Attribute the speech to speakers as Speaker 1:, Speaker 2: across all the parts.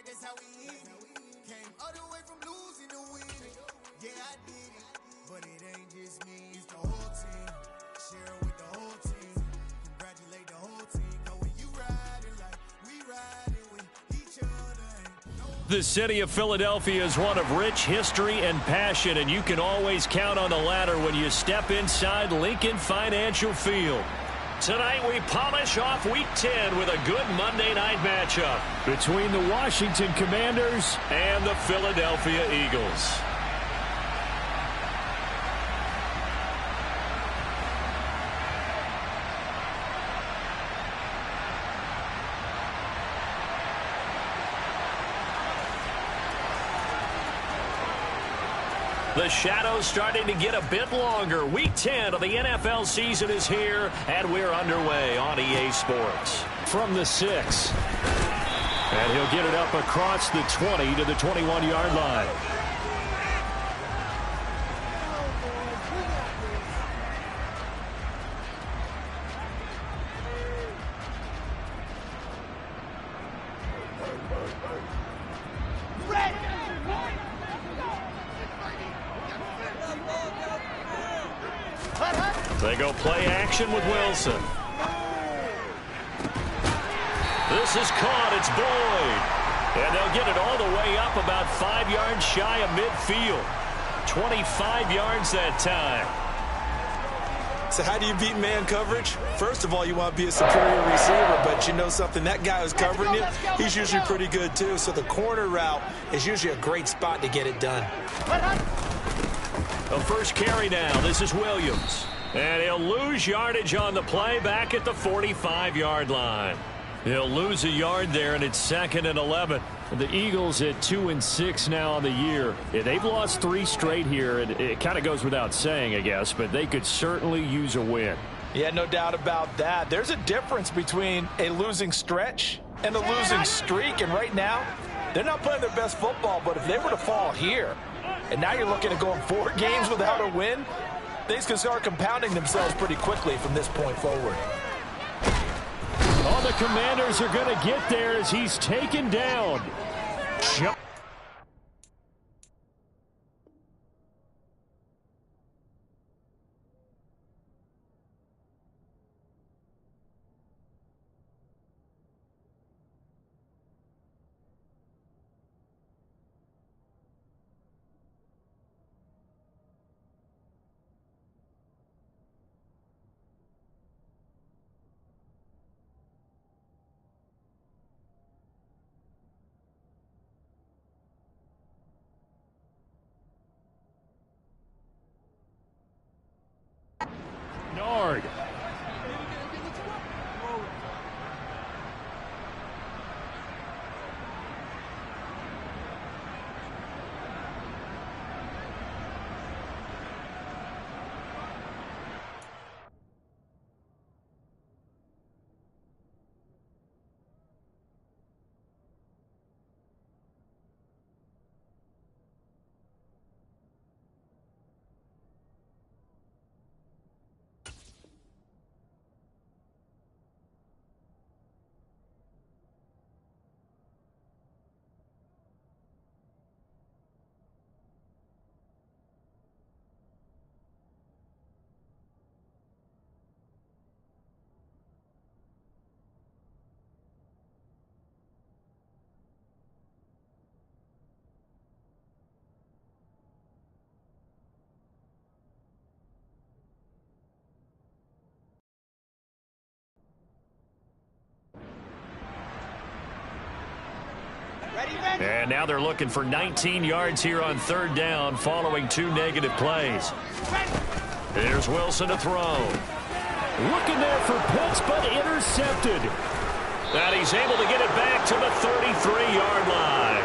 Speaker 1: right, that's how we eat it. Came all the way from losing to winning. Yeah, I did it. But it ain't just me, it's the whole team. Share it with the whole team. Congratulate the whole team. Cause when you riding like we riding with each other.
Speaker 2: The city of Philadelphia is one of rich history and passion, and you can always count on the latter when you step inside Lincoln Financial Field. Tonight we polish off Week 10 with a good Monday night matchup between the Washington Commanders and the Philadelphia Eagles. The shadow's starting to get a bit longer. Week 10 of the NFL season is here, and we're underway on EA Sports. From the 6. And he'll get it up across the 20 to the 21-yard line. They go play action with Wilson. This is caught. It's Boyd. And they'll get it all the way up about 5 yards shy of midfield. 25 yards that time.
Speaker 3: So how do you beat man coverage? First of all, you want to be a superior receiver, but you know something, that guy who's covering you, he's usually pretty good too. So the corner route is usually a great spot to get it done.
Speaker 2: The first carry now. This is Williams. And he'll lose yardage on the play back at the 45-yard line. He'll lose a yard there, and it's 2nd and 11. The Eagles at 2-6 now on the year. Yeah, they've lost 3 straight here, and it kind of goes without saying, I guess, but they could certainly use a win.
Speaker 3: Yeah, no doubt about that. There's a difference between a losing stretch and a losing streak, and right now, they're not playing their best football, but if they were to fall here, and now you're looking at going 4 games without a win, things can start compounding themselves pretty quickly from this point forward.
Speaker 2: Oh, the Commanders are going to get there as he's taken down. Nard. And now they're looking for 19 yards here on 3rd down following 2 negative plays. Here's Wilson to throw. Looking there for Pitts, but intercepted. And he's able to get it back to the 33-yard line.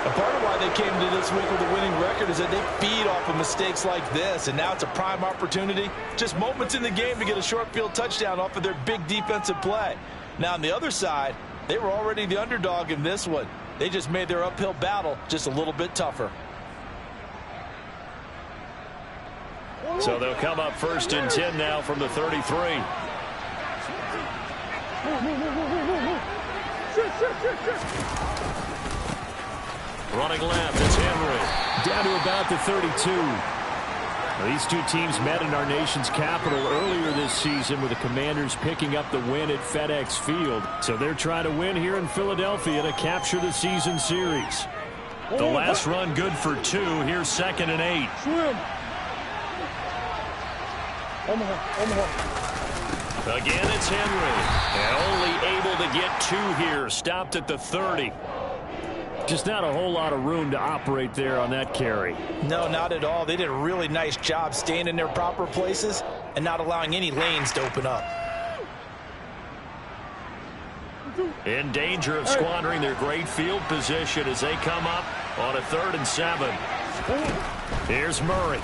Speaker 3: A part of why they came to this week with a winning record is that they feed off of mistakes like this, and now it's a prime opportunity. Just moments in the game to get a short field touchdown off of their big defensive play. Now on the other side, they were already the underdog in this one. They just made their uphill battle just a little bit tougher.
Speaker 2: So they'll come up 1st and 10 now from the 33. Running left, it's Henry. Down to about the 32. Now, these two teams met in our nation's capital earlier this season with the Commanders picking up the win at FedEx Field. So they're trying to win here in Philadelphia to capture the season series. The last run good for 2. Here's 2nd and 8.
Speaker 4: Swim. Omaha.
Speaker 2: Again, it's Henry. And only able to get 2 here. Stopped at the 30. Just not a whole lot of room to operate there on that carry.
Speaker 3: No, not at all. They did a really nice job staying in their proper places and not allowing any lanes to open up.
Speaker 2: In danger of squandering their great field position as they come up on a 3rd and 7. Here's Murray.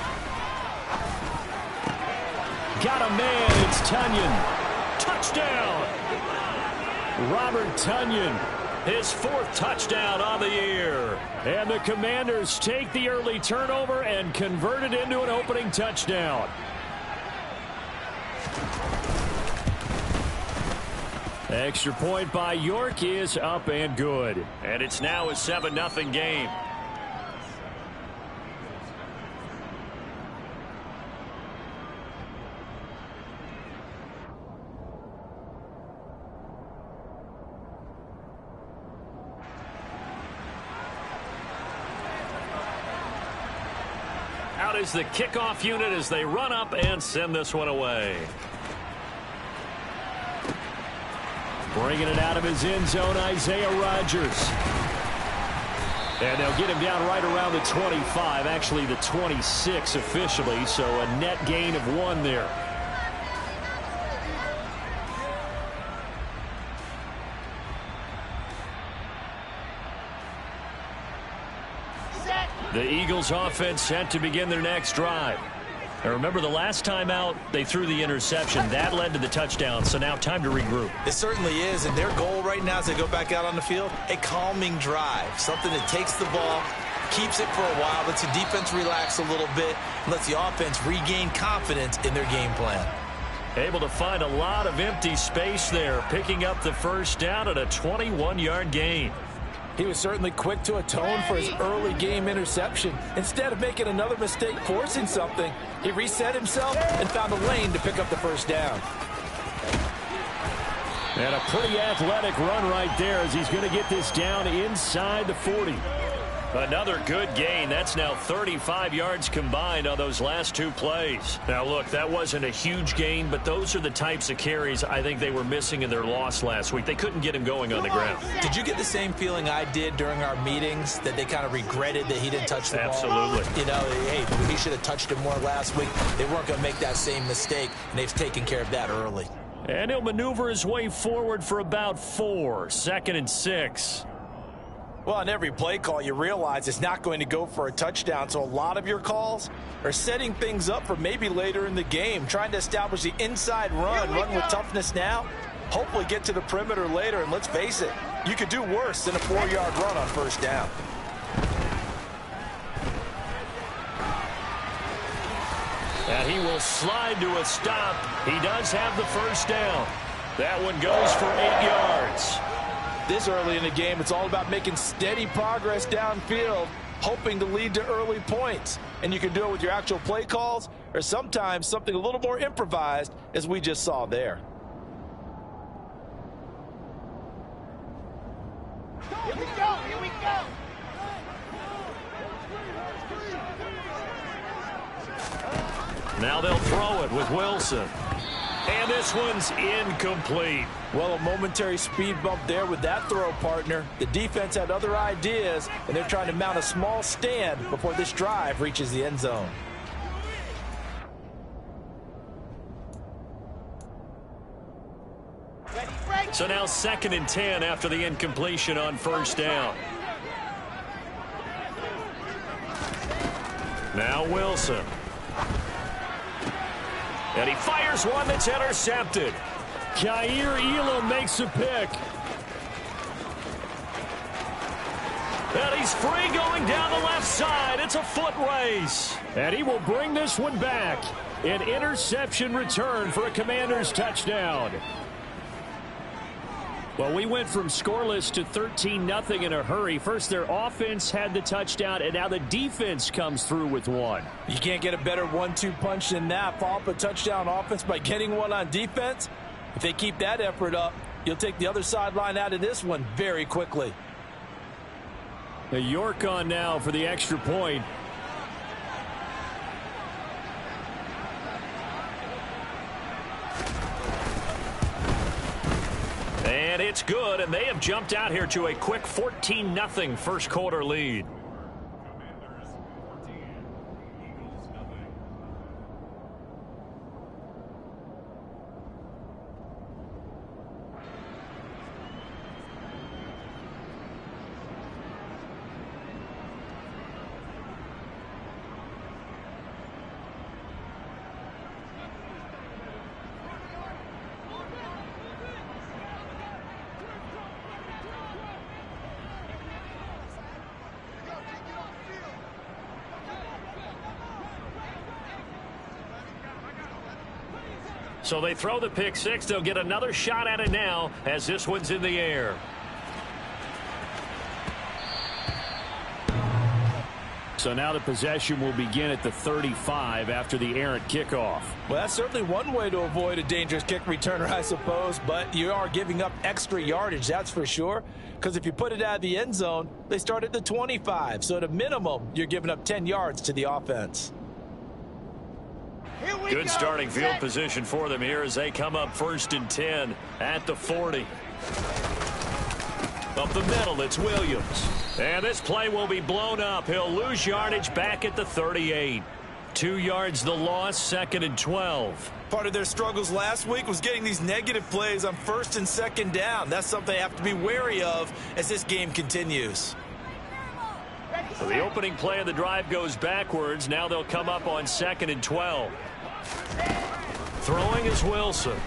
Speaker 2: Got a man. It's Tonyan. Touchdown. Robert Tonyan. His 4th touchdown on the year. And the Commanders take the early turnover and convert it into an opening touchdown. Extra point by York is up and good. And it's now a 7-0 game. Out is the kickoff unit as they run up and send this one away. Bringing it out of his end zone, Isaiah Rodgers. And they'll get him down right around the 25, actually the 26 officially, so a net gain of 1 there. The Eagles offense set to begin their next drive. Now remember, the last time out, they threw the interception. That led to the touchdown, so now time to regroup.
Speaker 3: It certainly is, and their goal right now as they go back out on the field, a calming drive. Something that takes the ball, keeps it for a while, lets the defense relax a little bit, lets the offense regain confidence in their game plan.
Speaker 2: Able to find a lot of empty space there, picking up the first down at a 21-yard gain.
Speaker 3: He was certainly quick to atone for his early game interception. Instead of making another mistake forcing something, he reset himself and found a lane to pick up the first down.
Speaker 2: And a pretty athletic run right there as he's going to get this down inside the 40. Another good gain. That's now 35 yards combined on those last 2 plays. Now, look, that wasn't a huge gain, but those are the types of carries I think they were missing in their loss last week. They couldn't get him going on the ground.
Speaker 3: Did you get the same feeling I did during our meetings, that they kind of regretted that he didn't touch the ball?
Speaker 2: Absolutely.
Speaker 3: You know, hey, he should have touched it more last week. They weren't going to make that same mistake, and they've taken care of that early.
Speaker 2: And he'll maneuver his way forward for about 4, 2nd and 6.
Speaker 3: Well, on every play call, you realize it's not going to go for a touchdown, so a lot of your calls are setting things up for maybe later in the game, trying to establish the inside run with toughness now, hopefully get to the perimeter later, and let's face it, you could do worse than a 4-yard run on first down.
Speaker 2: And he will slide to a stop. He does have the first down. That one goes for 8 yards.
Speaker 3: This early in the game, it's all about making steady progress downfield, hoping to lead to early points. And you can do it with your actual play calls or sometimes something a little more improvised, as we just saw there.
Speaker 4: Here we go, here we go.
Speaker 2: Now they'll throw it with Wilson. And this one's incomplete.
Speaker 3: Well, a momentary speed bump there with that throw, partner. The defense had other ideas, and they're trying to mount a small stand before this drive reaches the end zone.
Speaker 2: So now 2nd and 10 after the incompletion on first down. Now Wilson. And he fires one that's intercepted. Kaiir Elam makes a pick. And he's free going down the left side. It's a foot race. And he will bring this one back. An interception return for a Commanders touchdown. Well, we went from scoreless to 13-0 in a hurry. First, their offense had the touchdown, and now the defense comes through with one.
Speaker 3: You can't get a better 1-2 punch than that. Follow up a touchdown offense by getting one on defense. If they keep that effort up, you'll take the other sideline out of this one very quickly.
Speaker 2: York on now for the extra point. And it's good, and they have jumped out here to a quick 14-0 first quarter lead. So they throw the pick six. They'll get another shot at it now as this one's in the air. So now the possession will begin at the 35 after the errant kickoff.
Speaker 3: Well, that's certainly one way to avoid a dangerous kick returner, I suppose, but you are giving up extra yardage, that's for sure, because if you put it out of the end zone, they start at the 25. So at a minimum, you're giving up 10 yards to the offense.
Speaker 2: Good starting field position for them here as they come up 1st and 10 at the 40. Up the middle, it's Williams. And this play will be blown up. He'll lose yardage back at the 38. 2 yards the loss, 2nd and 12.
Speaker 3: Part of their struggles last week was getting these negative plays on 1st and 2nd down. That's something they have to be wary of as this game continues.
Speaker 2: So the opening play of the drive goes backwards. Now they'll come up on 2nd and 12. Throwing is Wilson.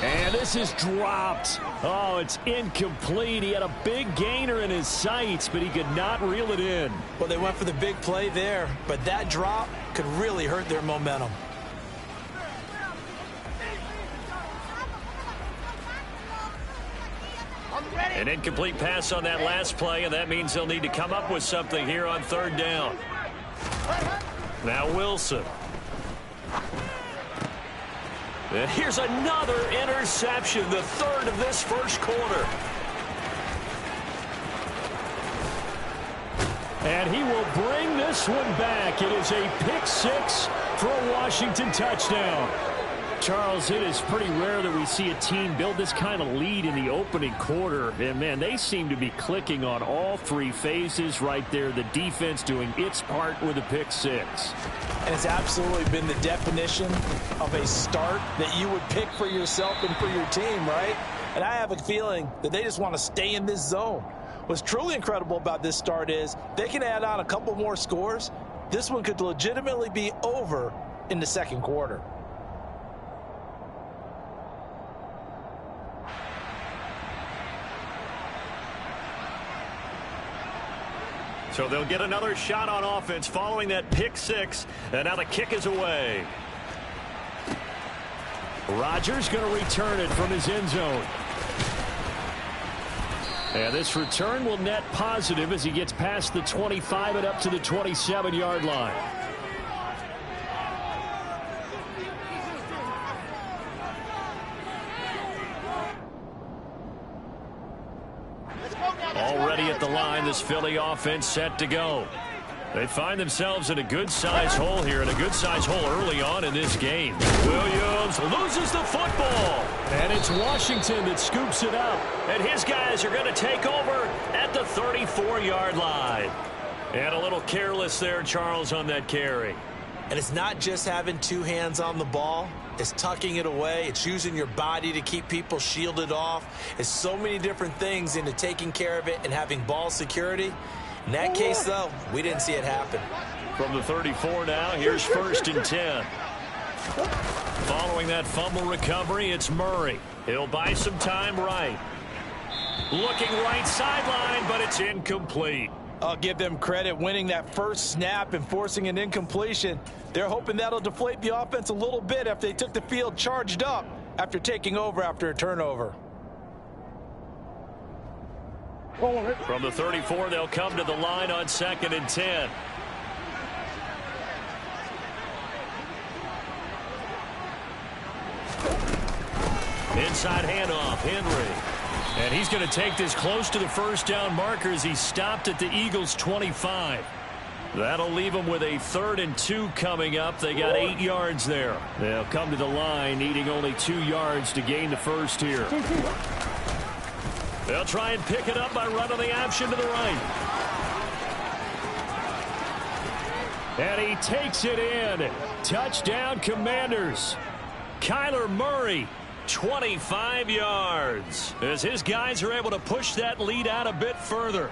Speaker 2: And this is dropped. Oh, it's incomplete. He had a big gainer in his sights, but he could not reel it in.
Speaker 3: Well, they went for the big play there, but that drop could really hurt their momentum.
Speaker 2: An incomplete pass on that last play, and that means they'll need to come up with something here on 3rd down. Now Wilson. And here's another interception, the 3rd of this first quarter. And he will bring this one back. It is a pick six for a Washington touchdown. Charles, it is pretty rare that we see a team build this kind of lead in the opening quarter. And, man, they seem to be clicking on all 3 phases right there. The defense doing its part with a pick six.
Speaker 3: And it's absolutely been the definition of a start that you would pick for yourself and for your team, right? And I have a feeling that they just want to stay in this zone. What's truly incredible about this start is they can add on a couple more scores. This one could legitimately be over in the 2nd quarter.
Speaker 2: So they'll get another shot on offense following that pick six. And now the kick is away. Rodgers going to return it from his end zone. And this return will net positive as he gets past the 25 and up to the 27-yard line. Already at the line, this Philly offense set to go. They find themselves in a good-sized hole here, and a good-sized hole early on in this game. Williams loses the football. And it's Washington that scoops it up. And his guys are going to take over at the 34-yard line. And a little careless there, Charles, on that carry.
Speaker 3: And it's not just having 2 hands on the ball. It's tucking it away. It's using your body to keep people shielded off. It's so many different things into taking care of it and having ball security. In that case, though, we didn't see it happen.
Speaker 2: From the 34 now, here's 1st and 10. Following that fumble recovery, it's Murray. He'll buy some time right. Looking right sideline, but it's incomplete.
Speaker 3: I'll give them credit winning that first snap and forcing an incompletion. They're hoping that'll deflate the offense a little bit after they took the field charged up after taking over after a turnover.
Speaker 2: From the 34, they'll come to the line on 2nd and 10. Inside handoff, Henry. And he's going to take this close to the first down marker as he stopped at the Eagles' 25. That'll leave them with a 3rd and 2 coming up. They got 8 yards there. They'll come to the line needing only 2 yards to gain the first here. They'll try and pick it up by running the option to the right. And he takes it in. Touchdown, Commanders. Kyler Murray, 25 yards, as his guys are able to push that lead out a bit further.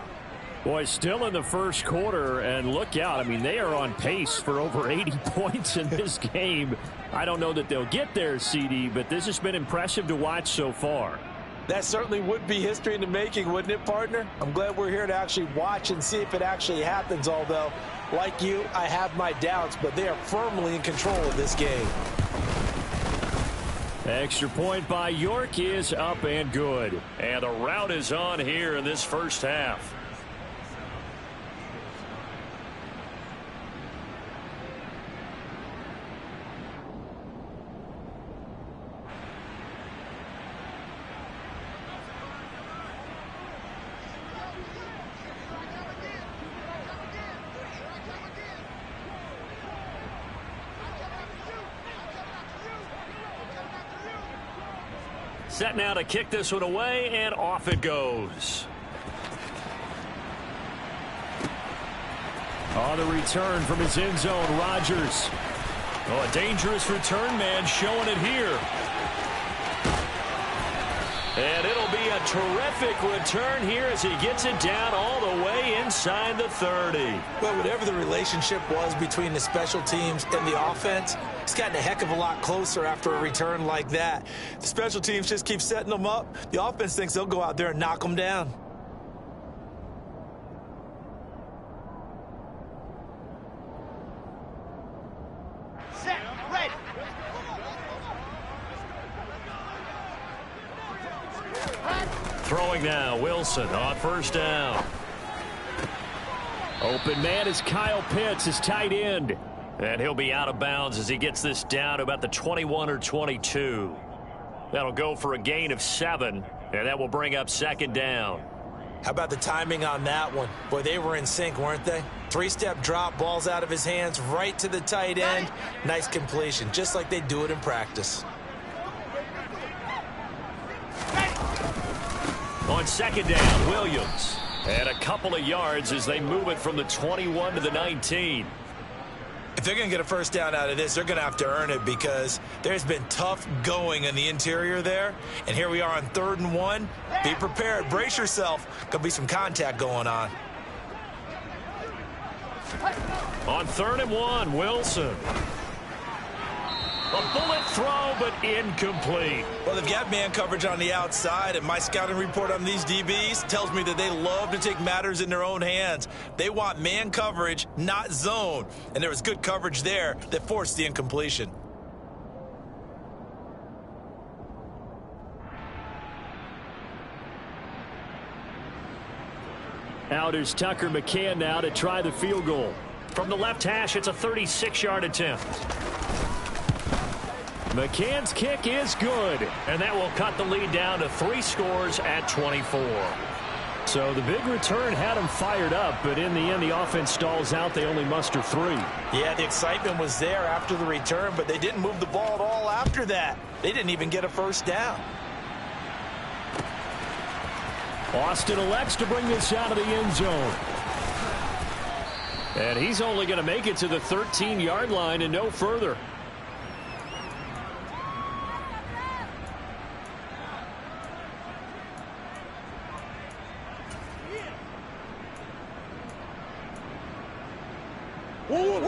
Speaker 2: Boy, still in the first quarter, and look out. I mean, they are on pace for over 80 points in this game. I don't know that they'll get there, CD, but this has been impressive to watch so far.
Speaker 3: That certainly would be history in the making, wouldn't it, partner? I'm glad we're here to actually watch and see if it actually happens, although, like you, I have my doubts, but they are firmly in control of this game.
Speaker 2: Extra point by York is up and good. And the route is on here in this first half. Set now to kick this one away, and off it goes. On the return from his end zone, Rodgers. Oh, a dangerous return man showing it here. And it'll be a terrific return here as he gets it down all the way inside the 30.
Speaker 3: Well, whatever the relationship was between the special teams and the offense, it's gotten a heck of a lot closer after a return like that. The special teams just keep setting them up. The offense thinks they'll go out there and knock them down.
Speaker 4: Set, ready.
Speaker 2: Throwing now, Wilson on first down. Open man is Kyle Pitts, his tight end. And he'll be out of bounds as he gets this down to about the 21 or 22. That'll go for a gain of 7, and that will bring up 2nd down.
Speaker 3: How about the timing on that one? Boy, they were in sync, weren't they? 3-step drop, balls out of his hands, right to the tight end. Nice completion, just like they do it in practice.
Speaker 2: On 2nd down, Williams. And a couple of yards as they move it from the 21 to the 19.
Speaker 3: If they're going to get a first down out of this, they're going to have to earn it because there's been tough going in the interior there. And here we are on 3rd and 1. Be prepared. Brace yourself. Going to be some contact going on.
Speaker 2: On 3rd and 1, Wilson. A bullet throw, but incomplete.
Speaker 3: Well, they've got man coverage on the outside, and my scouting report on these DBs tells me that they love to take matters in their own hands. They want man coverage, not zone. And there was good coverage there that forced the incompletion.
Speaker 2: Out is Tucker McCann now to try the field goal. From the left hash, it's a 36-yard attempt. McCann's kick is good, and that will cut the lead down to 3 scores at 24. So the big return had them fired up, but in the end, the offense stalls out. They only muster 3.
Speaker 3: Yeah, the excitement was there after the return, but they didn't move the ball at all after that. They didn't even get a first down.
Speaker 2: Austin elects to bring this out of the end zone. And he's only going to make it to the 13-yard line and no further.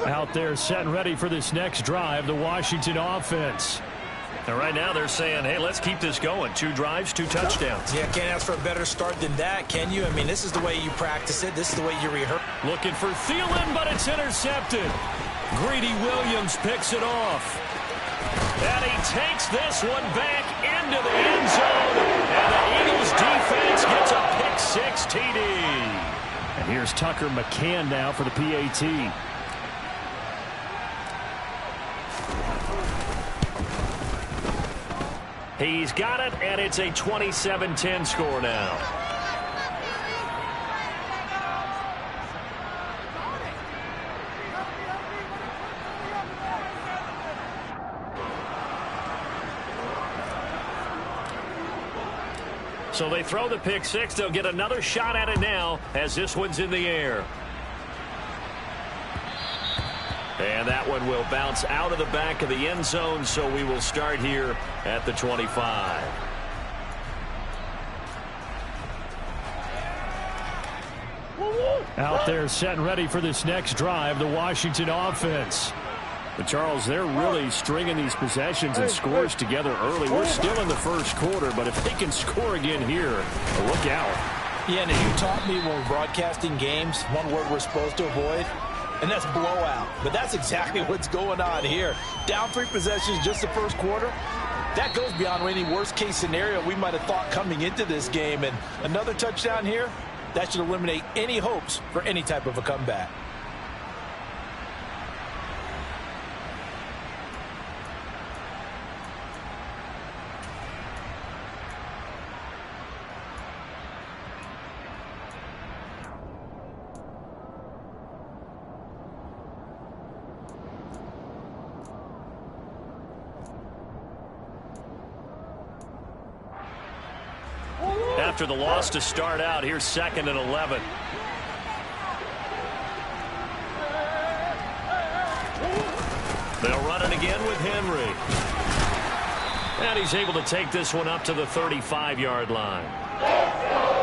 Speaker 2: Out there set and ready for this next drive, the Washington offense. And right now they're saying, hey, let's keep this going. 2 drives, 2 touchdowns.
Speaker 3: Yeah, can't ask for a better start than that, can you? I mean, this is the way you practice it. This is the way you rehearse.
Speaker 2: Looking for Thielen, but it's intercepted. Greedy Williams picks it off. And he takes this one back into the end zone, and the Eagles defense gets a pick-six TD.
Speaker 5: And here's Tucker McCann now for the PAT.
Speaker 2: He's got it, and it's a 27-10 score now. So they throw the pick six. They'll get another shot at it now as this one's in the air. And that one will bounce out of the back of the end zone, so we will start here at the 25.
Speaker 5: Out there set and ready for this next drive, the Washington offense. But Charles, they're really stringing these possessions and scores together early. We're still in the first quarter, but if they can score again here, look out.
Speaker 3: Yeah, and as you taught me when we're broadcasting games, one word we're supposed to avoid, and that's blowout. But that's exactly what's going on here. Down 3 possessions just the first quarter. That goes beyond any worst-case scenario we might have thought coming into this game. And another touchdown here, that should eliminate any hopes for any type of a comeback.
Speaker 2: After the loss to start out, here's 2nd and 11. They'll run it again with Henry. And he's able to take this one up to the 35-yard line.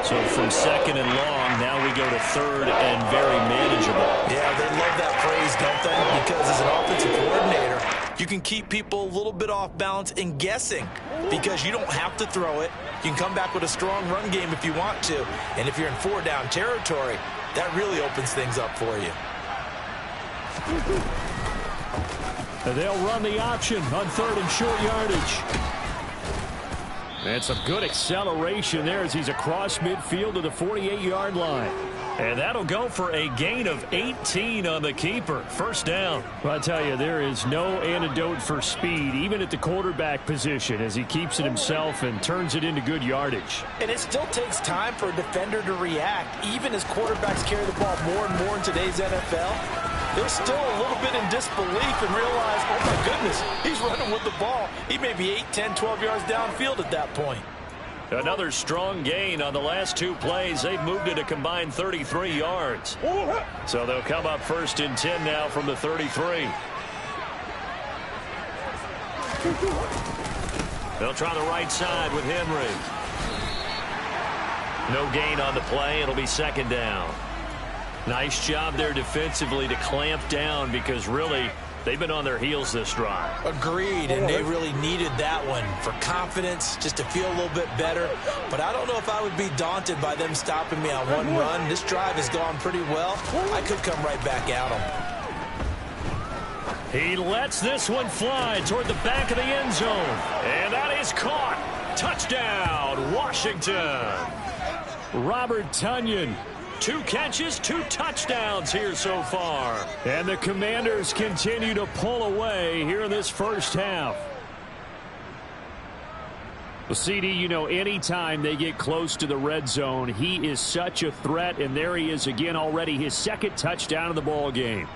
Speaker 2: So from 2nd and long, now we go to 3rd and very manageable.
Speaker 3: Yeah, they love that phrase, don't they? Because as an offensive coordinator, you can keep people a little bit off balance and guessing because you don't have to throw it. You can come back with a strong run game if you want to. And if you're in 4-down territory, that really opens things up for you.
Speaker 5: They'll run the option on 3rd and short yardage. And some good acceleration there as he's across midfield to the 48-yard line.
Speaker 2: And that'll go for a gain of 18 on the keeper. First down.
Speaker 5: Well, I tell you, there is no antidote for speed, even at the quarterback position, as he keeps it himself and turns it into good yardage.
Speaker 3: And it still takes time for a defender to react, even as quarterbacks carry the ball more and more in today's NFL. They're still a little bit in disbelief and realize, oh, my goodness, he's running with the ball. He may be 8, 10, 12 yards downfield at that point.
Speaker 2: Another strong gain on the last 2 plays. They've moved it a combined 33 yards. So they'll come up 1st and 10 now from the 33. They'll try the right side with Henry. No gain on the play. It'll be 2nd down. Nice job there defensively to clamp down because really they've been on their heels this drive.
Speaker 3: Agreed, and they really needed that one for confidence, just to feel a little bit better. But I don't know if I would be daunted by them stopping me on one run. This drive has gone pretty well. I could come right back at them.
Speaker 2: He lets this one fly toward the back of the end zone. And that is caught. Touchdown, Washington.
Speaker 5: Robert Tonyan.
Speaker 2: 2 catches, 2 touchdowns here so far.
Speaker 5: And the Commanders continue to pull away here in this first half. Well, CD, you know, anytime they get close to the red zone, he is such a threat, and there he is again already, his 2nd touchdown of the ball game.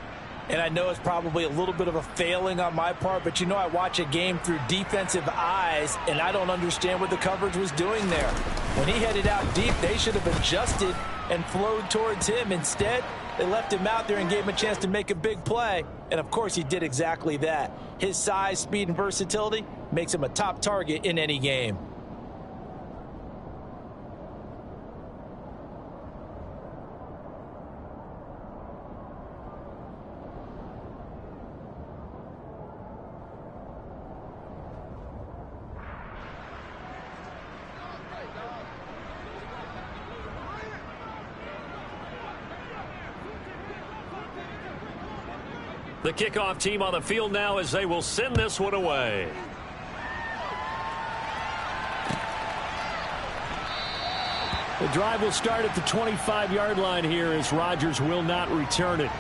Speaker 3: And I know it's probably a little bit of a failing on my part, but you know I watch a game through defensive eyes, and I don't understand what the coverage was doing there. When he headed out deep, they should have adjusted and flowed towards him. Instead, they left him out there and gave him a chance to make a big play. And, of course, he did exactly that. His size, speed, and versatility makes him a top target in any game.
Speaker 2: The kickoff team on the field now as they will send this one away. The drive will start at the 25-yard line here as Rodgers will not return it.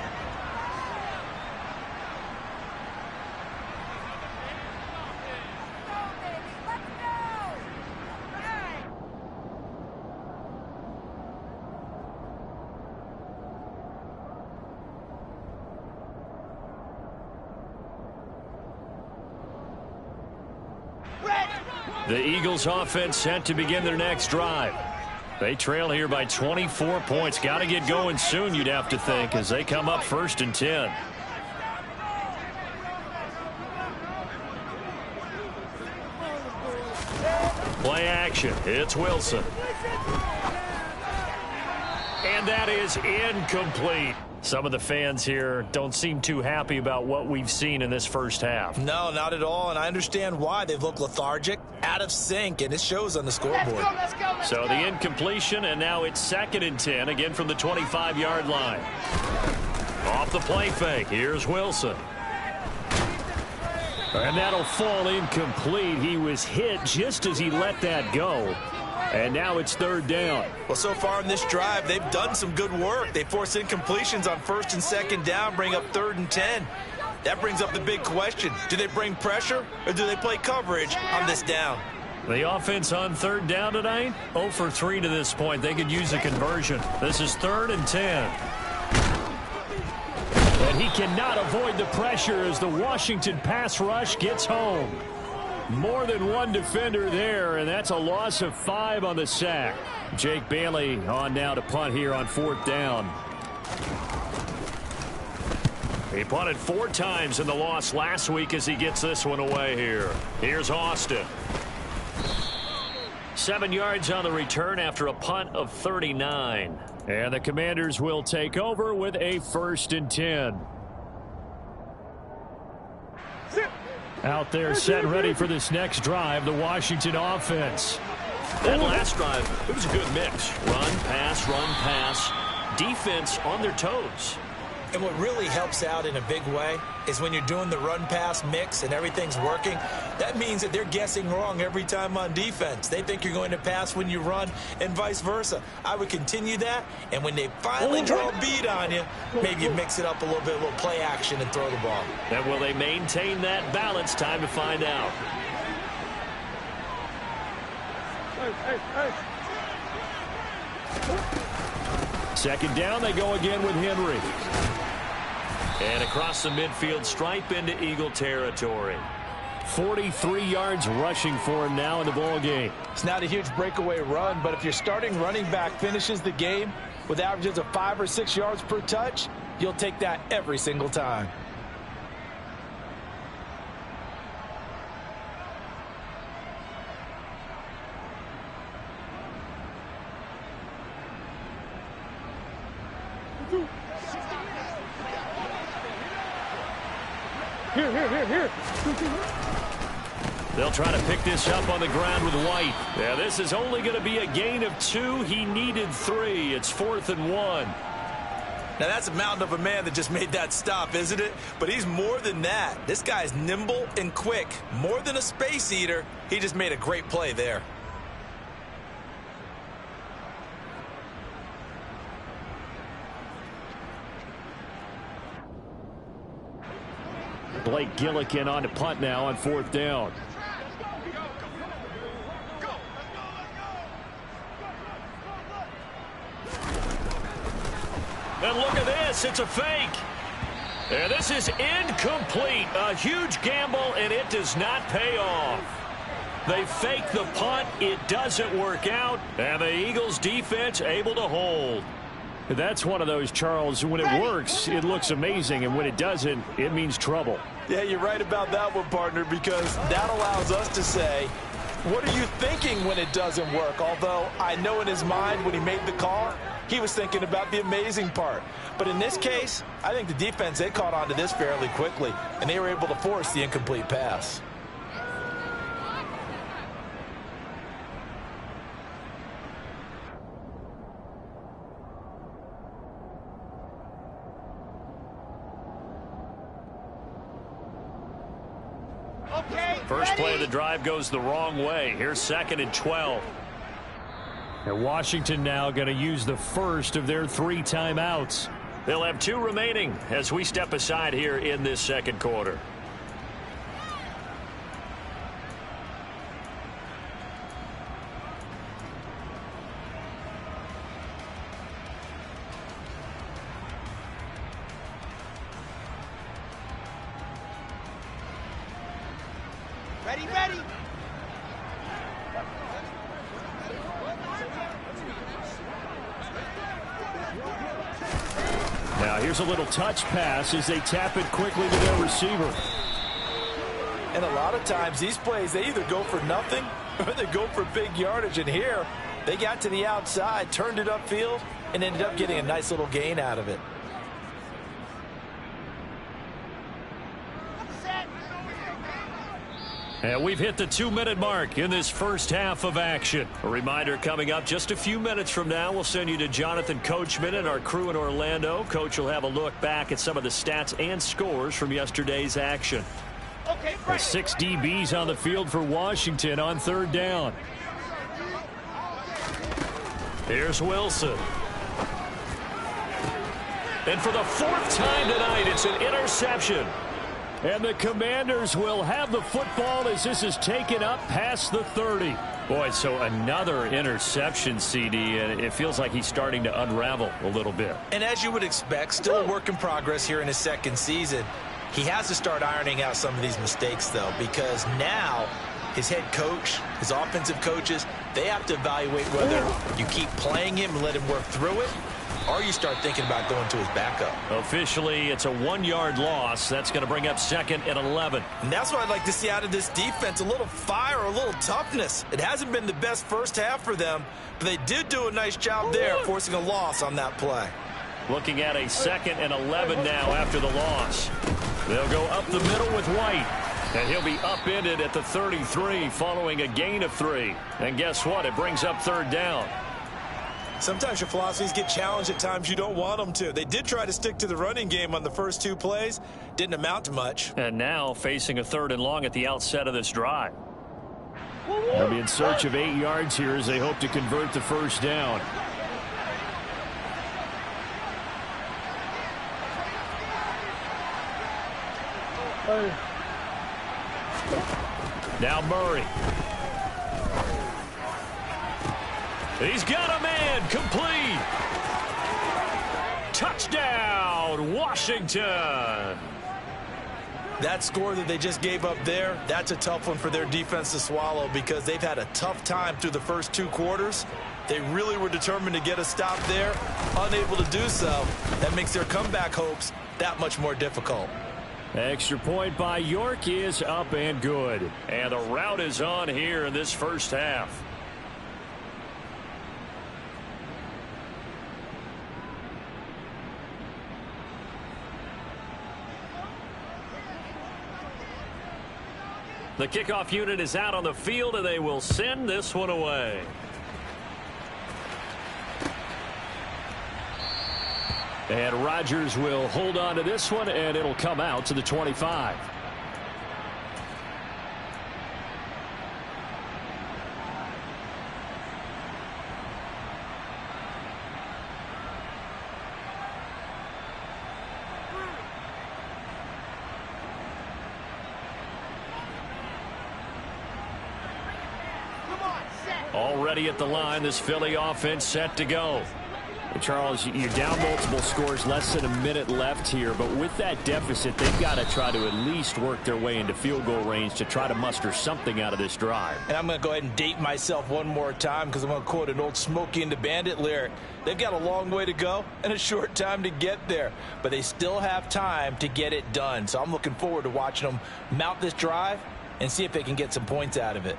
Speaker 2: The Eagles offense set to begin their next drive. They trail here by 24 points. Got to get going soon, you'd have to think, as they come up 1st and 10. Play action. It's Wilson. And that is incomplete. Some of the fans here don't seem too happy about what we've seen in this first half.
Speaker 3: No, not at all, and I understand why. They've looked lethargic, out of sync, and it shows on the scoreboard.
Speaker 2: So the incompletion, and now it's 2nd and 10, again from the 25-yard line. Off the play fake, here's Wilson. And that'll fall incomplete. He was hit just as he let that go. And now it's 3rd down.
Speaker 3: Well, so far in this drive, they've done some good work. They force incompletions on 1st and 2nd down, bring up 3rd and 10. That brings up the big question. Do they bring pressure or do they play coverage on this down?
Speaker 2: The offense on 3rd down tonight, 0 for 3 to this point. They could use a conversion. This is 3rd and 10. And he cannot avoid the pressure as the Washington pass rush gets home. More than one defender there, and that's a loss of 5 on the sack. Jake Bailey on now to punt here on 4th down. He punted 4 times in the loss last week as he gets this one away here. Here's Austin. 7 yards on the return after a punt of 39. And the Commanders will take over with a 1st and 10. Out there set ready for this next drive, the Washington offense. That last drive, it was a good mix. Run, pass, defense on their toes.
Speaker 3: And what really helps out in a big way is when you're doing the run-pass mix and everything's working, that means that they're guessing wrong every time on defense. They think you're going to pass when you run and vice versa. I would continue that, and when they finally draw a beat on you, maybe you mix it up a little bit, a little play action and throw the ball.
Speaker 2: And will they maintain that balance? Time to find out. Second down, they go again with Henry. And across the midfield stripe into Eagle territory. 43 yards rushing for him now in the ball game.
Speaker 3: It's not a huge breakaway run, but if your starting running back finishes the game with averages of 5 or 6 yards per touch, you'll take that every single time.
Speaker 5: Here.
Speaker 2: They'll try to pick this up on the ground with White. Yeah, this is only going to be a gain of 2. He needed 3. It's 4th and 1.
Speaker 3: Now, that's a mountain of a man that just made that stop, isn't it? But he's more than that. This guy's nimble and quick. More than a space eater. He just made a great play there.
Speaker 2: Blake Gillikin on to punt now on 4th down. And look at this. It's a fake. And this is incomplete. A huge gamble, and it does not pay off. They fake the punt. It doesn't work out. And the Eagles defense able to hold. That's one of those, Charles, when it works, it looks amazing, and when it doesn't, it means trouble.
Speaker 3: Yeah, you're right about that one, partner, because that allows us to say, what are you thinking when it doesn't work? Although I know in his mind when he made the call, he was thinking about the amazing part. But in this case, I think the defense, they caught on to this fairly quickly, and they were able to force the incomplete pass.
Speaker 2: First play of the drive goes the wrong way. Here's 2nd and 12. And Washington now going to use the first of their 3 timeouts. They'll have 2 remaining as we step aside here in this second quarter.
Speaker 4: Ready, ready.
Speaker 2: Now here's a little touch pass as they tap it quickly to their receiver.
Speaker 3: And a lot of times these plays, they either go for nothing or they go for big yardage. And here, they got to the outside, turned it upfield, and ended up getting a nice little gain out of it.
Speaker 2: And we've hit the 2-minute mark in this first half of action. A reminder coming up just a few minutes from now, we'll send you to Jonathan Coachman and our crew in Orlando. Coach will have a look back at some of the stats and scores from yesterday's action.
Speaker 4: Okay,
Speaker 2: There's 6 DBs on the field for Washington on 3rd down. Here's Wilson. And for the 4th time tonight, it's an interception. And the Commanders will have the football as this is taken up past the 30. Boy, so another interception, CD, and it feels like he's starting to unravel a little bit.
Speaker 3: And as you would expect, still a work in progress here in his 2nd season. He has to start ironing out some of these mistakes, though, because now his head coach, his offensive coaches, they have to evaluate whether you keep playing him and let him work through it, or you start thinking about going to his backup.
Speaker 2: Officially, it's a 1-yard loss. That's going to bring up 2nd and 11.
Speaker 3: And that's what I'd like to see out of this defense, a little fire, a little toughness. It hasn't been the best first half for them, but they did do a nice job there, forcing a loss on that play.
Speaker 2: Looking at a 2nd and 11 now after the loss. They'll go up the middle with White. And he'll be upended at the 33 following a gain of 3. And guess what? It brings up 3rd down.
Speaker 3: Sometimes your philosophies get challenged at times you don't want them to. They did try to stick to the running game on the first 2 plays. Didn't amount to much.
Speaker 2: And now facing a 3rd and long at the outset of this drive. They'll be in search of 8 yards here as they hope to convert the 1st down. Now Murray. He's got a man, complete. Touchdown, Washington.
Speaker 3: That score that they just gave up there, that's a tough one for their defense to swallow because they've had a tough time through the first 2 quarters. They really were determined to get a stop there, unable to do so. That makes their comeback hopes that much more difficult.
Speaker 2: Extra point by York is up and good. And the route is on here in this first half. The kickoff unit is out on the field, and they will send this one away. And Rodgers will hold on to this one, and it'll come out to the 25. Already at the line, this Philly offense set to go. Charles, you're down multiple scores, less than a minute left here, but with that deficit, they've got to try to at least work their way into field goal range to try to muster something out of this drive.
Speaker 3: And I'm going to go ahead and date myself one more time because I'm going to quote an old Smokey and the Bandit lyric. They've got a long way to go and a short time to get there, but they still have time to get it done. So I'm looking forward to watching them mount this drive and see if they can get some points out of it.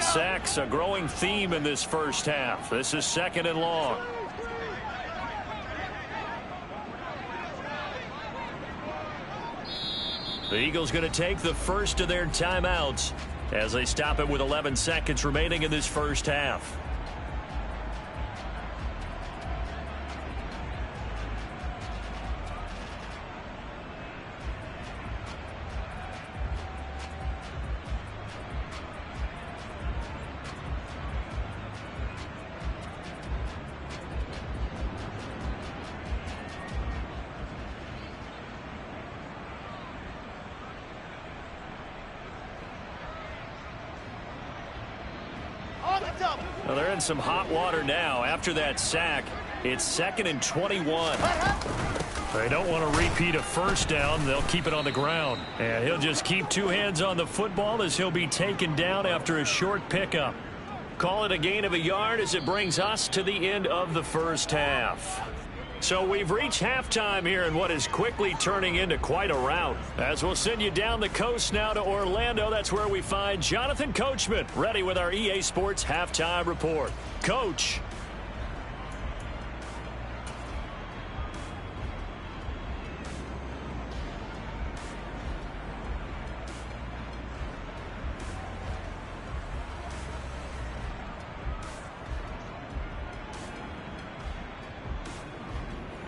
Speaker 2: Sacks, a growing theme in this first half. This is 2nd and long. The Eagles going to take the first of their timeouts. as they stop it with 11 seconds remaining in this first half. Well, they're in some hot water now. After that sack, it's 2nd and 21. They don't want to repeat a first down. They'll keep it on the ground. And he'll just keep 2 hands on the football as he'll be taken down after a short pickup. Call it a gain of a yard as it brings us to the end of the first half. So we've reached halftime here in what is quickly turning into quite a rout. As we'll send you down the coast now to Orlando, that's where we find Jonathan Coachman ready with our EA Sports Halftime Report. Coach.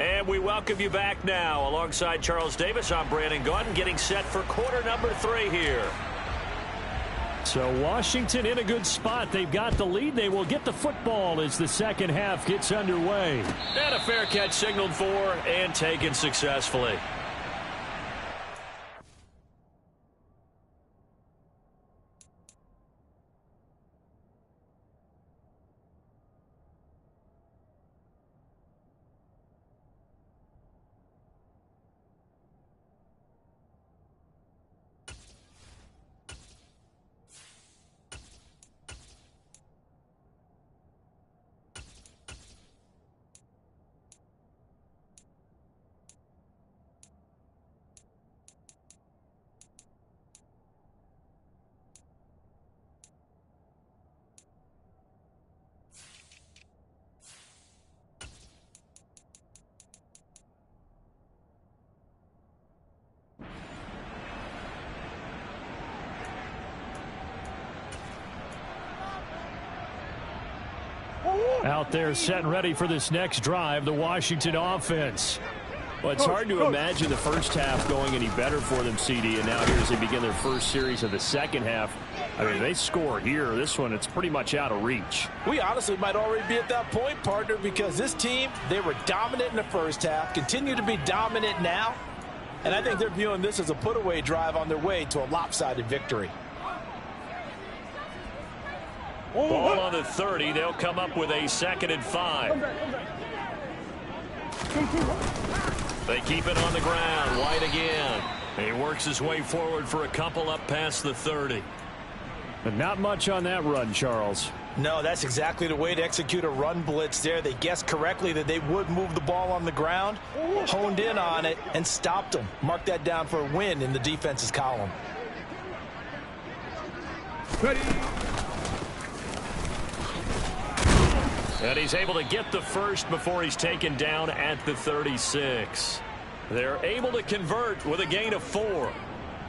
Speaker 2: And we welcome you back now. Alongside Charles Davis, I'm Brandon Gaudin, getting set for quarter number 3 here. So Washington in a good spot. They've got the lead. They will get the football as the second half gets underway. And a fair catch signaled for and taken successfully. Out there set and ready for this next drive, the Washington offense. Well, it's hard to imagine the first half going any better for them, CD, and now here as they begin their first series of the second half. I mean, they score here. This one, it's pretty much out of reach.
Speaker 3: We honestly might already be at that point, partner, because this team, they were dominant in the first half, continue to be dominant now, and I think they're viewing this as a put-away drive on their way to a lopsided victory.
Speaker 2: Ball on the 30. They'll come up with a 2nd and 5. They keep it on the ground. White again. He works his way forward for a couple up past the 30.
Speaker 5: But not much on that run, Charles.
Speaker 3: No, that's exactly the way to execute a run blitz there. They guessed correctly that they would move the ball on the ground, honed in on it, and stopped them. Mark that down for a win in the defense's column.
Speaker 2: Ready. And he's able to get the first before he's taken down at the 36. They're able to convert with a gain of 4.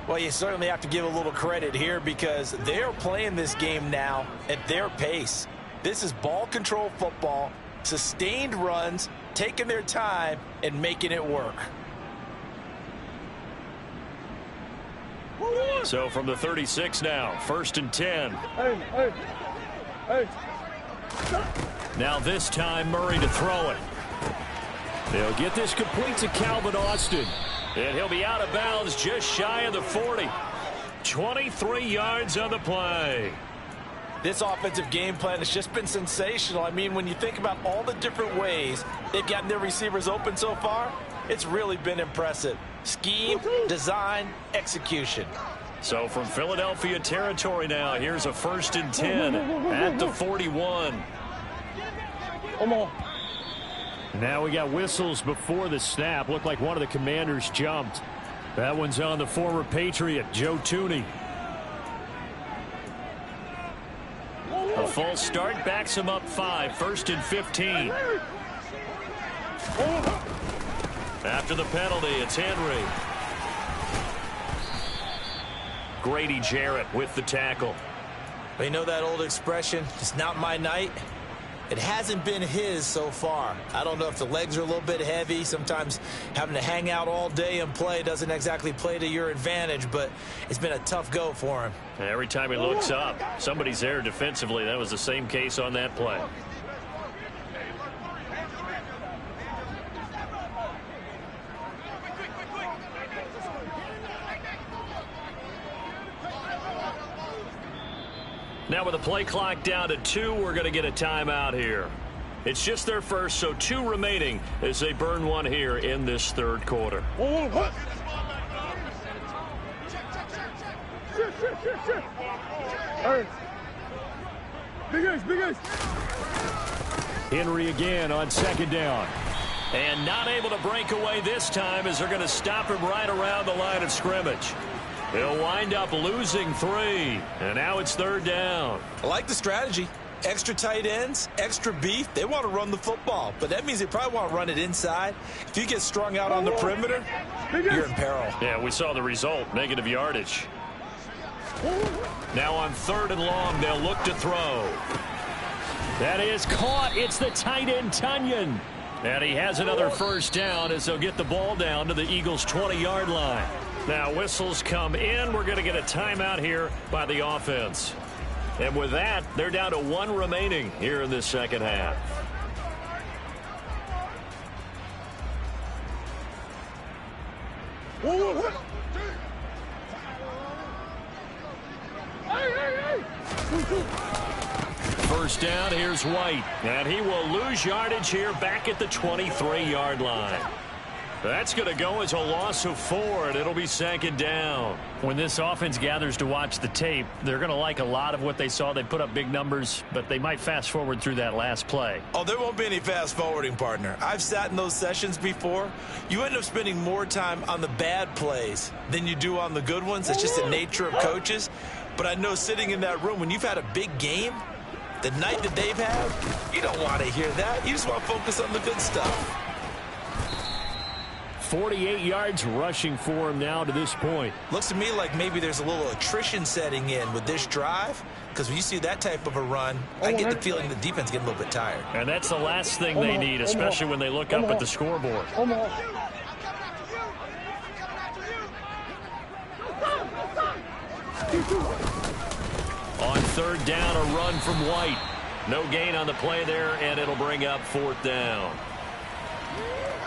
Speaker 3: Well, you certainly have to give a little credit here because they're playing this game now at their pace. This is ball control football, sustained runs, taking their time, and making it work.
Speaker 2: So from the 36 now, 1st and 10. Now this time Murray to throw it. They'll get this complete to Calvin Austin. And he'll be out of bounds just shy of the 40. 23 yards on the play.
Speaker 3: This offensive game plan has just been sensational. I mean, when you think about all the different ways they've gotten their receivers open so far, it's really been impressive. Scheme, design, execution.
Speaker 2: So from Philadelphia territory now, here's a 1st and 10 at the 41.
Speaker 5: Now we got whistles before the snap. Looked like one of the Commanders jumped. That one's on the former Patriot, Joe Thuney.
Speaker 2: A false start backs him up 5, 1st and 15. After the penalty, it's Henry. Grady Jarrett with the tackle.
Speaker 3: Well, you know that old expression, it's not my night? It hasn't been his so far. I don't know if the legs are a little bit heavy. Sometimes having to hang out all day and play doesn't exactly play to your advantage, but it's been a tough go for him.
Speaker 2: Every time he looks up, somebody's there defensively. That was the same case on that play. Now with the play clock down to 2, we're going to get a timeout here. It's just their first, so 2 remaining as they burn one here in this third quarter. Henry again on second down. And not able to break away this time as they're going to stop him right around the line of scrimmage. He'll wind up losing 3, and now it's third down.
Speaker 3: I like the strategy. Extra tight ends, extra beef. They want to run the football, but that means they probably want to run it inside. If you get strung out on the perimeter, you're in peril.
Speaker 2: Yeah, we saw the result, negative yardage. Now on 3rd and long, they'll look to throw. That is caught. It's the tight end, Tunyon. And he has another first down as they'll get the ball down to the Eagles' 20-yard line. Now whistles come in. We're going to get a timeout here by the offense. And with that, they're down to 1 remaining here in this second half. First down, here's White. And he will lose yardage here back at the 23-yard line. That's going to go as a loss of 4, and it'll be second down. When this offense gathers to watch the tape, they're going to like a lot of what they saw. They put up big numbers, but they might fast forward through that last play.
Speaker 3: Oh, there won't be any fast forwarding, partner. I've sat in those sessions before. You end up spending more time on the bad plays than you do on the good ones. It's just the nature of coaches. But I know sitting in that room, when you've had a big game, the night that they've had, you don't want to hear that. You just want to focus on the good stuff.
Speaker 2: 48 yards rushing for him now to this point.
Speaker 3: Looks to me like maybe there's a little attrition setting in with this drive, because when you see that type of a run, I get the feeling the defense getting a little bit tired.
Speaker 2: And that's the last thing they need, especially when they look up at the scoreboard. On 3rd down, a run from White. No gain on the play there, and it'll bring up 4th down.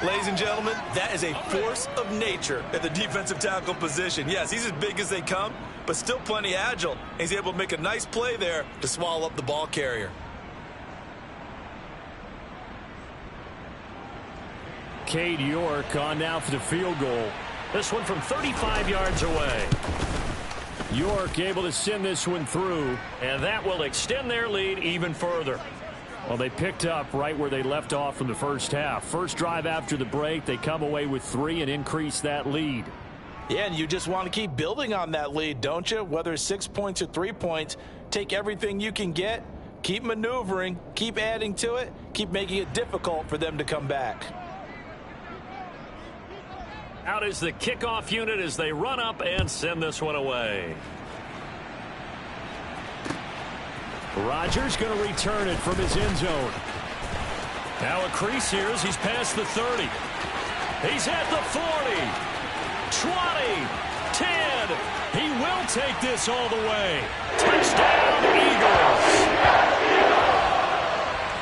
Speaker 3: Ladies and gentlemen, that is a force of nature at the defensive tackle position. Yes, he's as big as they come, but still plenty agile. He's able to make a nice play there to swallow up the ball carrier.
Speaker 2: Cade York on now for the field goal. This one from 35 yards away. York able to send this one through, and that will extend their lead even further. Well, they picked up right where they left off from the first half. First drive after the break, they come away with 3 and increase that lead.
Speaker 3: Yeah, and you just want to keep building on that lead, don't you? Whether it's 6 points or 3 points, take everything you can get, keep maneuvering, keep adding to it, keep making it difficult for them to come back.
Speaker 2: Out is the kickoff unit as they run up and send this one away. Rodgers going to return it from his end zone. Now a crease here as he's past the 30. He's at the 40, 20, 10. He will take this all the way. Touchdown, Eagles.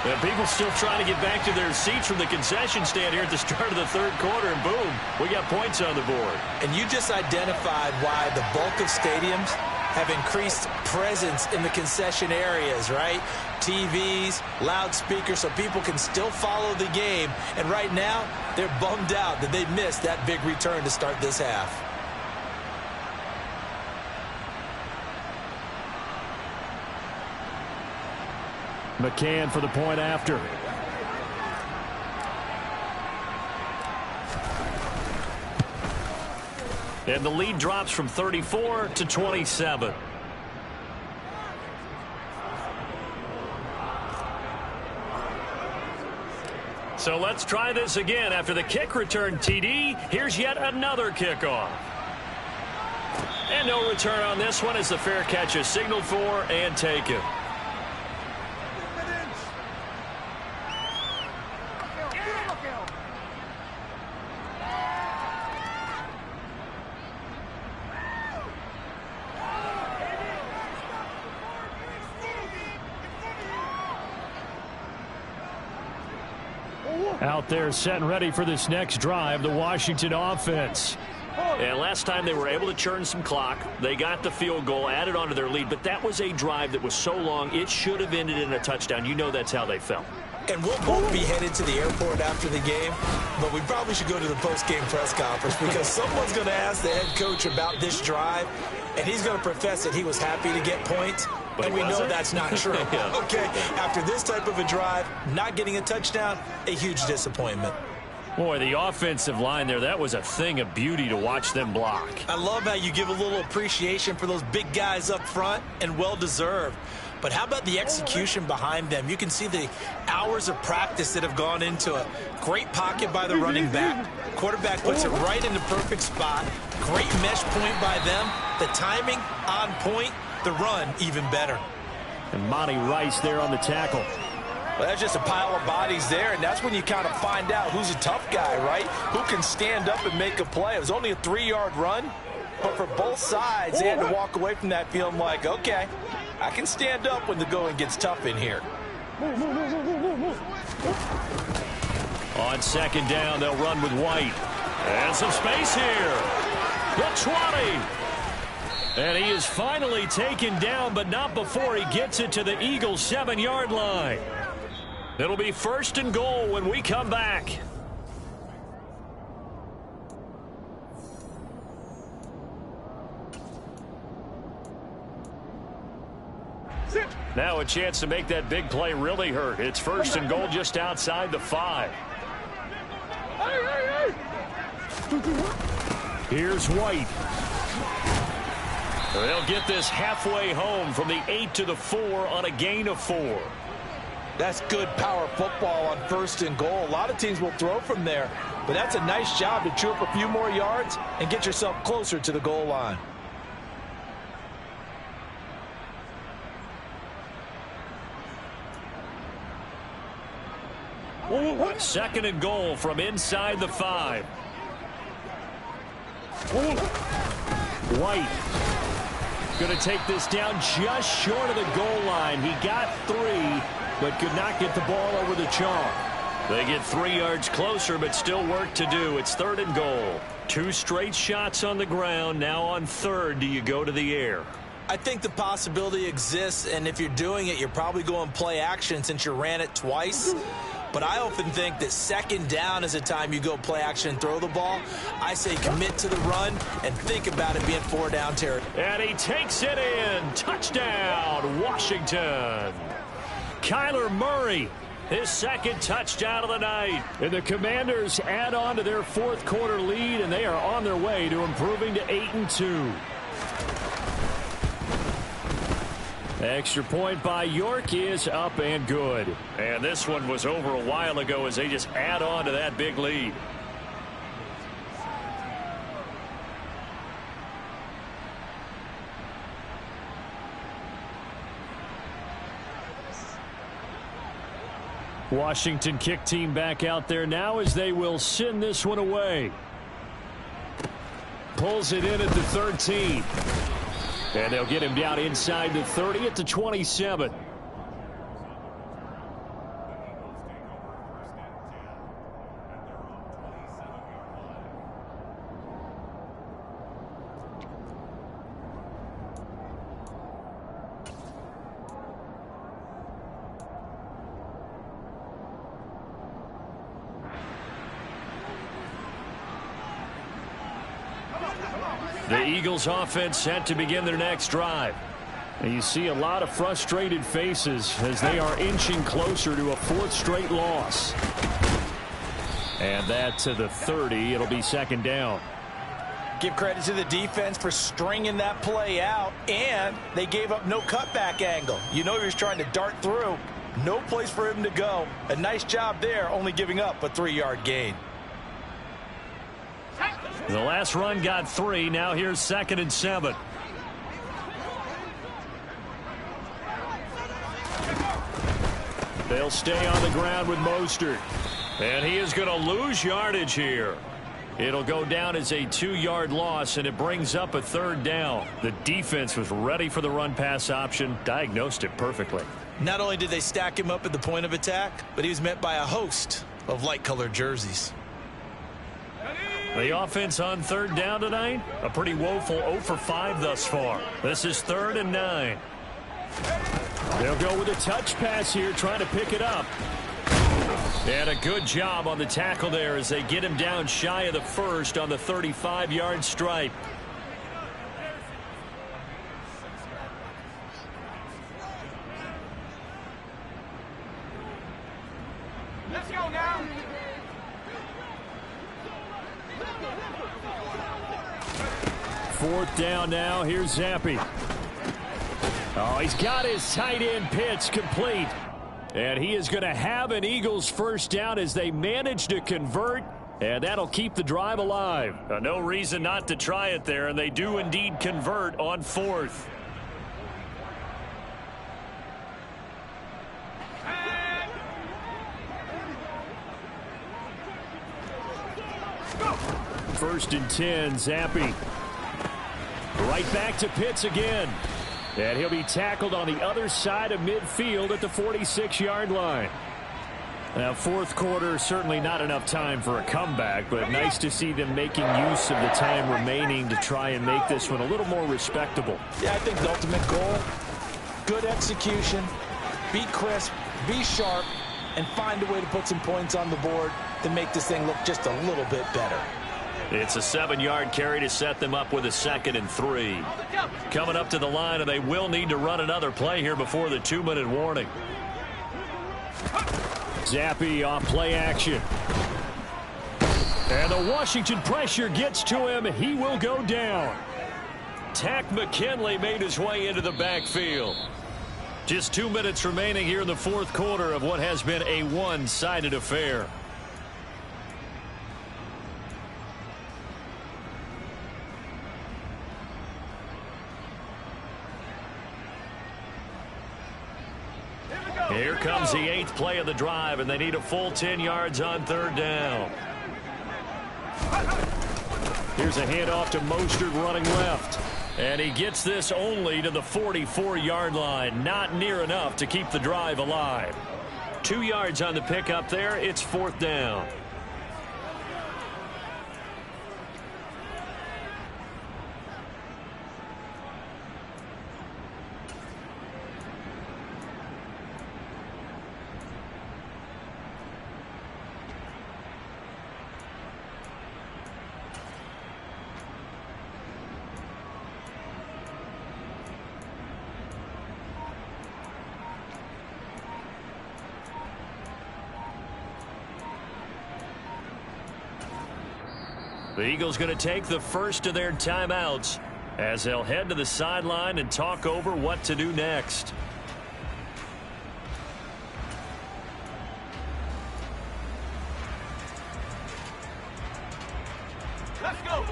Speaker 2: And people still trying to get back to their seats from the concession stand here at the start of the third quarter, and boom, we got points on the board.
Speaker 3: And you just identified why the bulk of stadiums have increased presence in the concession areas, right? TVs, loudspeakers, so people can still follow the game. And right now, they're bummed out that they missed that big return to start this half.
Speaker 2: McCann for the point after. And the lead drops from 34 to 27. So let's try this again. After the kick return TD, here's yet another kickoff. And no return on this one as the fair catch is signaled for and taken.
Speaker 5: Out there set and ready for this next drive, the Washington offense.
Speaker 2: And last time they were able to churn some clock. They got the field goal, added on to their lead, but that was a drive that was so long it should have ended in a touchdown. You know that's how they felt.
Speaker 3: And we'll both be headed to the airport after the game, but we probably should go to the post-game press conference because someone's going to ask the head coach about this drive, and he's going to profess that he was happy to get points,
Speaker 2: but
Speaker 3: and we know that's not true.
Speaker 2: Yeah.
Speaker 3: Okay, after this type of a drive, not getting a touchdown, a huge disappointment.
Speaker 2: Boy, the offensive line there, that was a thing of beauty to watch them block.
Speaker 3: I love how you give a little appreciation for those big guys up front, and well-deserved. But how about the execution behind them? You can see the hours of practice that have gone into it. Great pocket by the running back. Quarterback puts it right in the perfect spot. Great mesh point by them. The timing on point. The run even better.
Speaker 5: And Monty Rice there on the tackle.
Speaker 3: Well, that's just a pile of bodies there, and that's when you kind of find out who's a tough guy, right? Who can stand up and make a play. It was only a 3-yard run, but for both sides, they had to walk away from that feeling like, okay, I can stand up when the going gets tough in here.
Speaker 2: On second down, they'll run with White. And some space here. The 20. And he is finally taken down, but not before he gets it to the Eagles' 7-yard line. It'll be 1st and goal when we come back. Now a chance to make that big play really hurt. It's 1st and goal just outside the 5.
Speaker 5: Here's White.
Speaker 2: They'll get this halfway home from the 8 to the 4 on a gain of 4.
Speaker 3: That's good power football on 1st and goal. A lot of teams will throw from there, but that's a nice job to chew up a few more yards and get yourself closer to the goal line.
Speaker 2: Second and goal from inside the 5.
Speaker 5: White going to take this down just short of the goal line. He got 3, but could not get the ball over the chalk.
Speaker 2: They get 3 yards closer, but still work to do. It's 3rd and goal. 2 straight shots on the ground. Now on 3rd, do you go to the air?
Speaker 3: I think the possibility exists, and if you're doing it, you're probably going play action since you ran it twice. But I often think that 2nd down is a time you go play action and throw the ball. I say commit to the run and think about it being 4 down territory.
Speaker 2: And he takes it in. Touchdown, Washington. Kyler Murray, his 2nd touchdown of the night.
Speaker 5: And the Commanders add on to their 4th quarter lead, and they are on their way to improving to 8-2. Extra point by York is up and good.
Speaker 2: And this one was over a while ago as they just add on to that big lead.
Speaker 5: Washington kick team back out there now as they will send this one away. Pulls it in at the 13. And they'll get him down inside the 30 at the 27.
Speaker 2: The Eagles offense set to begin their next drive.
Speaker 5: And you see a lot of frustrated faces as they are inching closer to a 4th straight loss. And that to the 30. It'll be 2nd down.
Speaker 3: Give credit to the defense for stringing that play out, and they gave up no cutback angle. You know he was trying to dart through. No place for him to go. A nice job there, only giving up a 3-yard gain.
Speaker 2: The last run got 3. Now here's 2nd and 7. They'll stay on the ground with Mostert. And he is going to lose yardage here. It'll go down as a 2-yard loss, and it brings up a 3rd down. The defense was ready for the run-pass option, diagnosed it perfectly.
Speaker 3: Not only did they stack him up at the point of attack, but he was met by a host of light-colored jerseys.
Speaker 2: The offense on 3rd down tonight, a pretty woeful 0 for 5 thus far. This is 3rd and 9.
Speaker 5: They'll go with a touch pass here, trying to pick it up.
Speaker 2: And a good job on the tackle there as they get him down shy of the 1st on the 35-yard stripe.
Speaker 4: Let's go now.
Speaker 5: Fourth down now. Here's Zampi. Oh, he's got his tight end pitch complete. And he is going to have an Eagles first down as they manage to convert. And that'll keep the drive alive.
Speaker 2: No reason not to try it there, and they do indeed convert on 4th.
Speaker 5: First and 10, Zampi. Right back to Pitts again. And he'll be tackled on the other side of midfield at the 46-yard line. Now, 4th quarter, certainly not enough time for a comeback, but nice to see them making use of the time remaining to try and make this one a little more respectable.
Speaker 3: Yeah, I think the ultimate goal, good execution, be crisp, be sharp, and find a way to put some points on the board to make this thing look just a little bit better.
Speaker 2: It's a 7-yard carry to set them up with a 2nd and 3. Coming up to the line, and they will need to run another play here before the 2-minute warning.
Speaker 5: Zampi off play action. And the Washington pressure gets to him. He will go down.
Speaker 2: Takk McKinley made his way into the backfield. Just 2 minutes remaining here in the 4th quarter of what has been a one-sided affair. Here comes the 8th play of the drive, and they need a full 10 yards on 3rd down.
Speaker 5: Here's a handoff to Mostert running left.
Speaker 2: And he gets this only to the 44-yard line. Not near enough to keep the drive alive. 2 yards on the pickup there. It's 4th down. The Eagles going to take the first of their timeouts as they'll head to the sideline and talk over what to do next.
Speaker 4: Let's go.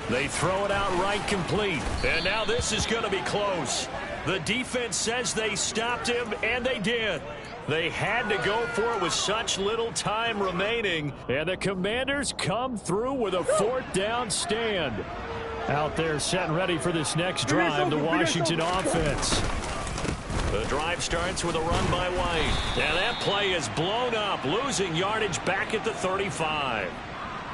Speaker 2: They throw it out right complete. And now this is going to be close. The defense says they stopped him, and they did. They had to go for it with such little time remaining.
Speaker 5: And the Commanders come through with a 4th down stand. Out there set and ready for this next drive, the Washington offense.
Speaker 2: The drive starts with a run by White. And that play is blown up, losing yardage back at the 35.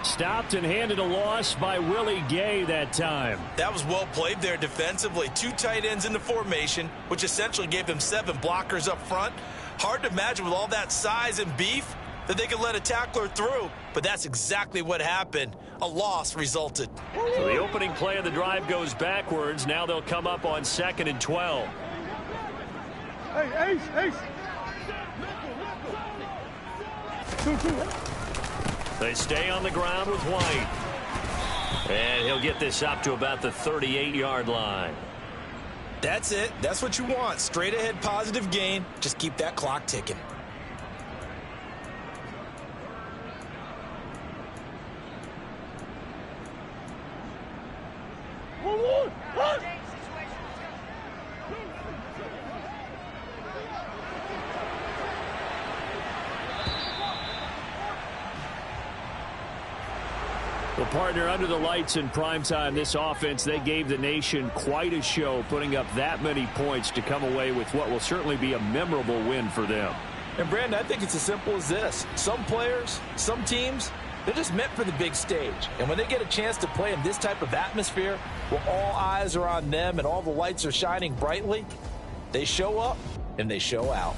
Speaker 5: Stopped and handed a loss by Willie Gay that time.
Speaker 3: That was well played there defensively. 2 tight ends in the formation, which essentially gave them 7 blockers up front. Hard to imagine with all that size and beef that they could let a tackler through, but that's exactly what happened. A loss resulted.
Speaker 2: So the opening play of the drive goes backwards. Now they'll come up on 2nd and 12.
Speaker 4: Hey, Ace.
Speaker 2: They stay on the ground with White. And he'll get this up to about the 38-yard line.
Speaker 3: That's it. That's what you want. Straight ahead positive gain. Just keep that clock ticking.
Speaker 5: Well, partner, under the lights in primetime, this offense, they gave the nation quite a show, putting up that many points to come away with what will certainly be a memorable win for them.
Speaker 3: And, Brandon, I think it's as simple as this. Some players, some teams, they're just meant for the big stage. And when they get a chance to play in this type of atmosphere, where all eyes are on them and all the lights are shining brightly, they show up and they show out.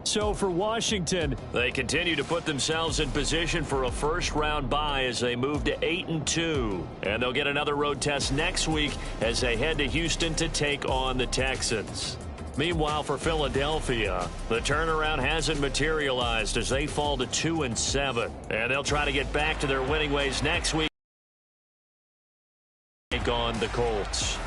Speaker 2: So for Washington, they continue to put themselves in position for a first-round bye as they move to 8-2. And they'll get another road test next week as they head to Houston to take on the Texans. Meanwhile, for Philadelphia, the turnaround hasn't materialized as they fall to 2-7. And they'll try to get back to their winning ways next week. Take on the Colts.